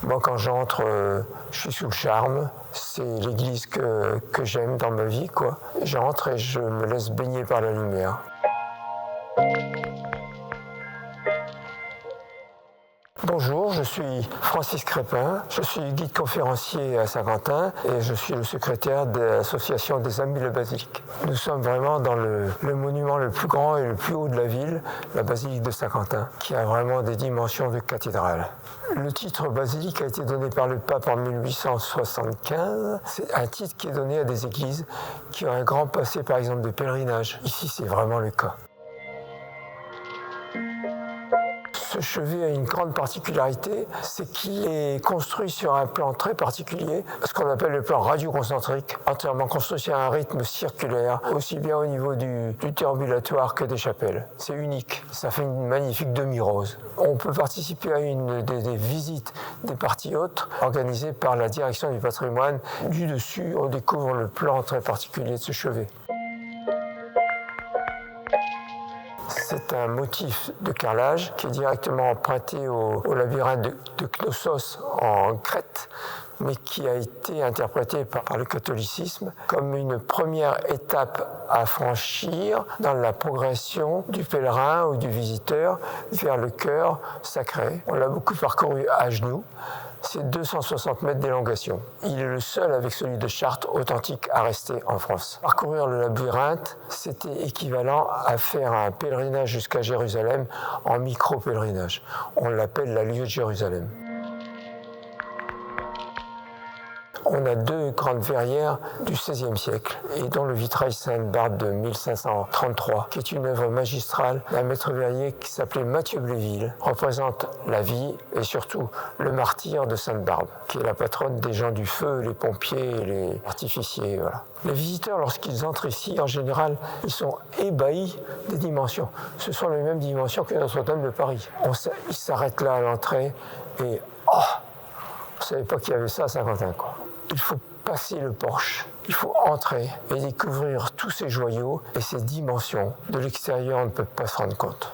Moi, quand j'entre, je suis sous le charme. C'est l'église que j'aime dans ma vie, quoi. J'entre et je me laisse baigner par la lumière. Bonjour, je suis Francis Crépin, je suis guide conférencier à Saint-Quentin et je suis le secrétaire de l'association des Amis de la Basilique. Nous sommes vraiment dans le monument le plus grand et le plus haut de la ville, la basilique de Saint-Quentin, qui a vraiment des dimensions de cathédrale. Le titre basilique a été donné par le pape en 1875. C'est un titre qui est donné à des églises qui ont un grand passé, par exemple, de pèlerinage. Ici, c'est vraiment le cas. Ce chevet a une grande particularité, c'est qu'il est construit sur un plan très particulier, ce qu'on appelle le plan radioconcentrique, entièrement construit sur un rythme circulaire, aussi bien au niveau du déambulatoire que des chapelles. C'est unique, ça fait une magnifique demi-rose. On peut participer à une des visites des parties hautes organisées par la direction du patrimoine. Du dessus, on découvre le plan très particulier de ce chevet. C'est un motif de carrelage qui est directement emprunté au labyrinthe de Knossos en Crète, mais qui a été interprété par le catholicisme comme une première étape à franchir dans la progression du pèlerin ou du visiteur vers le cœur sacré. On l'a beaucoup parcouru à genoux. C'est 260 mètres d'élongation. Il est le seul avec celui de Chartres authentique à rester en France. Parcourir le labyrinthe, c'était équivalent à faire un pèlerinage jusqu'à Jérusalem en micro-pèlerinage. On l'appelle la lieue de Jérusalem. On a deux grandes verrières du XVIe siècle, et dont le vitrail Sainte-Barbe de 1533, qui est une œuvre magistrale d'un maître verrier qui s'appelait Mathieu Bléville, représente la vie et surtout le martyre de Sainte-Barbe, qui est la patronne des gens du feu, les pompiers et les artificiers. Voilà. Les visiteurs, lorsqu'ils entrent ici, en général, ils sont ébahis des dimensions. Ce sont les mêmes dimensions que Notre-Dame de Paris. Ils s'arrêtent là à l'entrée et on ne savait pas qu'il y avait ça à Saint-Quentin, quoi. Il faut passer le porche, il faut entrer et découvrir tous ces joyaux et ces dimensions. De l'extérieur, on ne peut pas se rendre compte.